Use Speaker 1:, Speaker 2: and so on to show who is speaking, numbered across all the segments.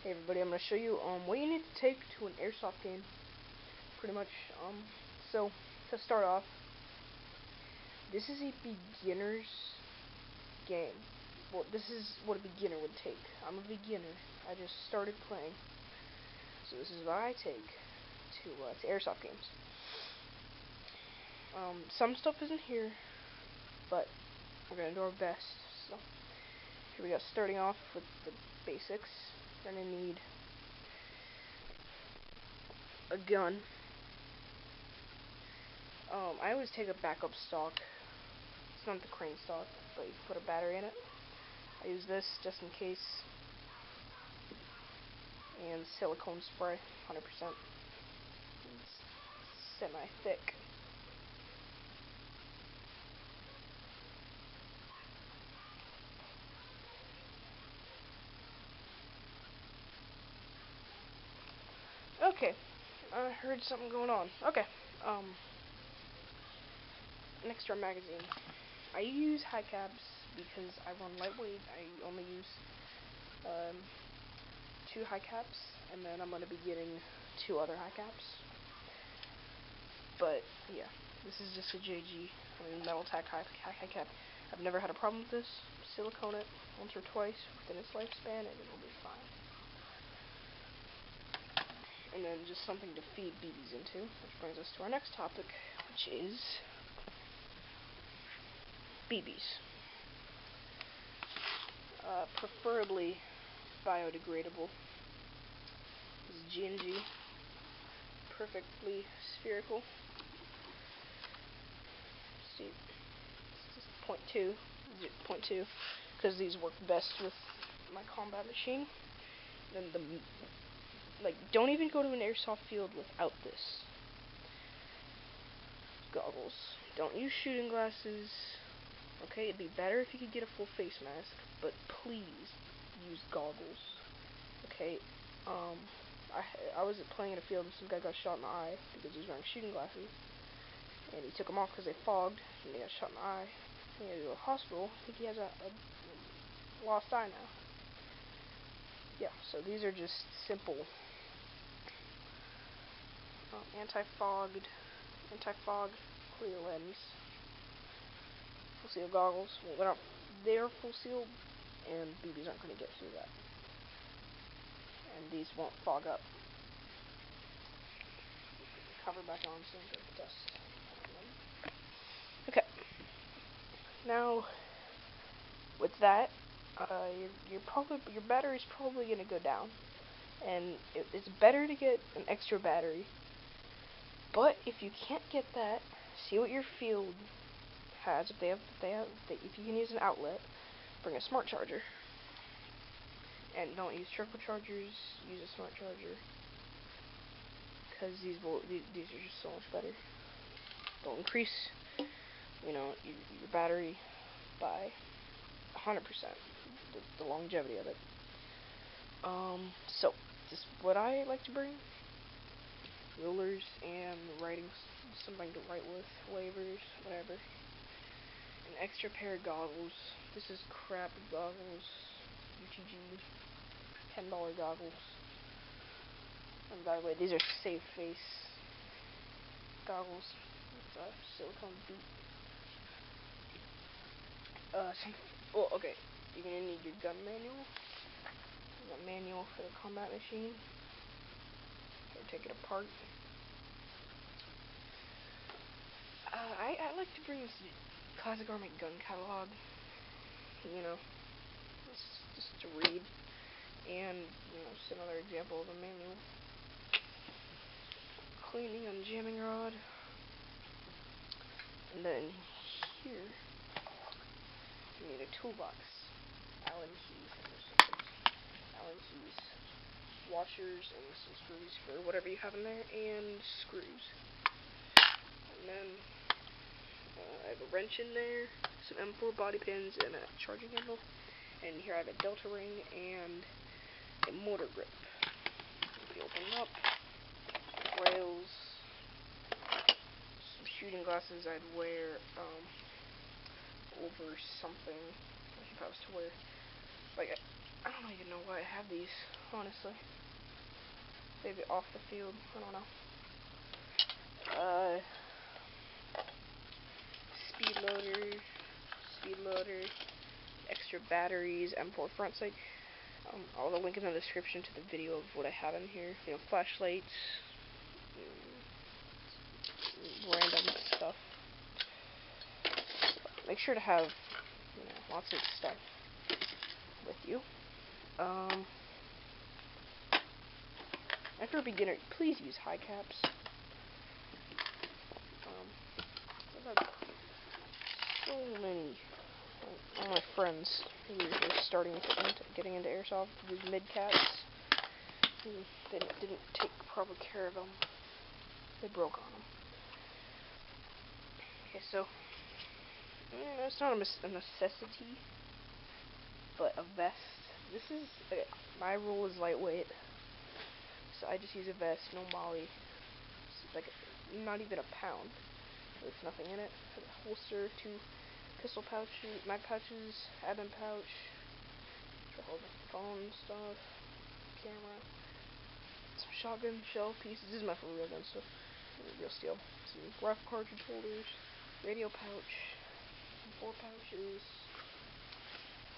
Speaker 1: Hey everybody, I'm going to show you what you need to take to an airsoft game, pretty much. So, to start off, this is a beginner's game. Well, this is what a beginner would take. I'm a beginner. I just started playing. So this is what I take to airsoft games. Some stuff isn't here, but we're going to do our best. So, here we go, starting off with the basics. We're going to need a gun. I always take a backup stock. It's not the crane stock, but you can put a battery in it. I use this just in case. And silicone spray, 100%. It's semi-thick. Okay, I heard something going on. Okay, an extra magazine. I use high caps because I run lightweight. I only use 2 high caps, and then I'm going to be getting 2 other high caps. But yeah, this is just a JG, metal tack high cap. I've never had a problem with this. Silicone it once or twice within its lifespan, and it'll be fine. And then just something to feed BBs into, which brings us to our next topic, which is BBs. Preferably biodegradable. This is G&G, perfectly spherical. See, it's just 0.2, because these work best with my combat machine. Then don't even go to an airsoft field without this. Goggles. Don't use shooting glasses. Okay, it'd be better if you could get a full face mask, but please use goggles. Okay, I was playing in a field and some guy got shot in the eye because he was wearing shooting glasses, and he took them off because they fogged, and he got shot in the eye. He had to go to the hospital. I think he has a lost eye now. Yeah, so these are just simple anti-fog, clear lens, full seal goggles. Well, they're full seal, and BBs aren't going to get through that. And these won't fog up. Cover back on so you don't get dust. Okay. Now, with that, your battery's probably going to go down, and it's better to get an extra battery. But if you can't get that, see what your field has. If you can use an outlet, bring a smart charger. And don't use trickle chargers. Use a smart charger, because these are just so much better. They'll increase, your battery by 100%. The longevity of it. So this is what I like to bring. Rulers and writing, something to write with, waivers, whatever. An extra pair of goggles. This is crap goggles. UTG, $10 goggles. And by the way, these are safe face goggles with silicone boot. Okay, you're gonna need your gun manual. There's a manual for the combat machine. Take it apart. I like to bring this Classic Army gun catalog. Just to read, and just another example of a manual. Cleaning on jamming rod, and then here you need a toolbox. Allen keys, washers, and some screws for whatever you have in there, and screws. And then I have a wrench in there, some M4 body pins, and a charging handle. And here I have a delta ring and a motor grip. If you open it up, rails, some shooting glasses I'd wear over something if I was to wear. I don't even know why I have these. honestly. Maybe off the field, I don't know. Speed loader, extra batteries, M4 front sight. I'll link in the description to the video of what I have in here. You know, flashlights, random stuff. Make sure to have, you know, lots of stuff with you. And for a beginner, please use high caps. I've had so many of my friends who were getting into airsoft use mid caps. They didn't take proper care of them. They broke on them. Okay, so it's not a necessity, but a vest. This is my rule is lightweight, so I just use a vest, no molly. It's like not even a pound. There's nothing in it. A holster, 2 pistol pouches, mag pouches, admin pouch, to hold my phone stuff, camera, some shotgun shell pieces. This is my for real gun stuff, real steel. Some rifle cartridge holders, radio pouch, 4 pouches,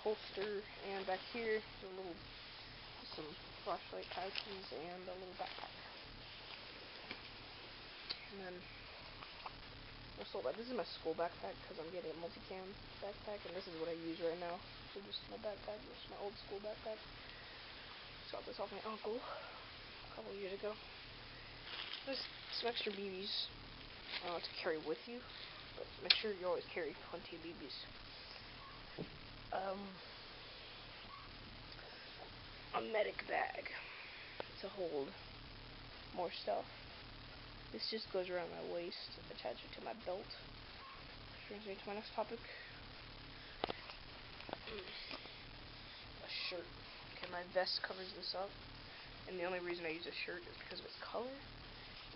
Speaker 1: holster, and back here some flashlight pouches and a little backpack. And then this is my school backpack because I'm getting a multicam backpack, and this is what I use right now. So just my backpack, this is my old school backpack. Got this off my uncle a couple years ago. There's some extra BBs to carry with you, but make sure you always carry plenty of BBs. A medic bag to hold more stuff. This just goes around my waist, attach it to my belt. Which brings me to my next topic. A shirt. Okay, my vest covers this up, and the only reason I use a shirt is because of its color,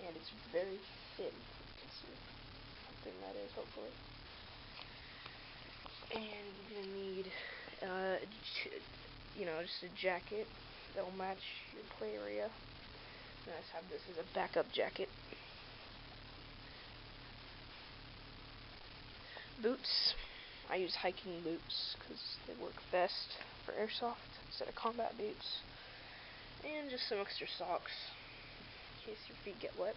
Speaker 1: and it's very thin. You can see how thin that is, hopefully. And you're gonna need, just a jacket that'll match your play area. And I just have this as a backup jacket. Boots. I use hiking boots because they work best for airsoft instead of combat boots. And just some extra socks in case your feet get wet.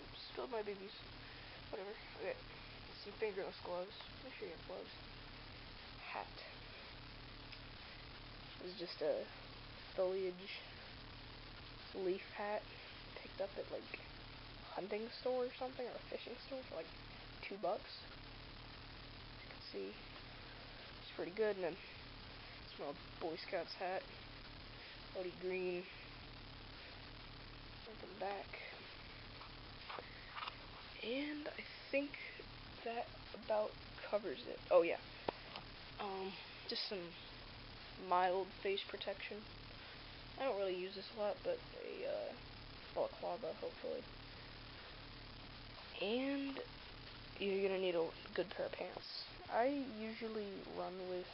Speaker 1: Oops, spilled my babies. Whatever. Okay. Some fingerless gloves. Make sure you have gloves. Hat. This is just a foliage leaf hat. Picked up at like hunting store or something, or a fishing store for like $2. As you can see, it's pretty good. And then it's my Boy Scouts hat, Odie green, at the back. And I think that about covers it. Oh yeah, just some mild face protection. I don't really use this a lot, but a balaclava, hopefully. And you're gonna need a good pair of pants. I usually run with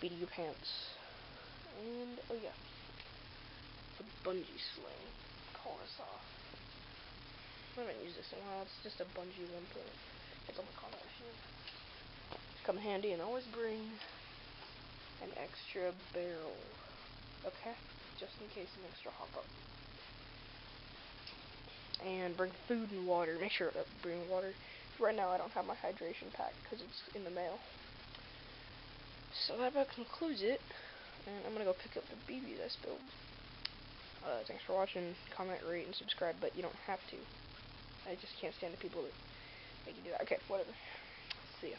Speaker 1: BDU pants. And oh yeah, the bungee sling. Call this off. I haven't used this in a while. It's just a bungee one for it's on the combat machine. Come handy, and always bring an extra barrel. Okay, just in case an extra hop up. And bring food and water. Make sure to bring water. Right now I don't have my hydration pack because it's in the mail. So that about concludes it. And I'm gonna go pick up the BBs I spilled. Thanks for watching. Comment, rate, and subscribe, but you don't have to. I just can't stand the people that make you do that. Okay, whatever. See ya.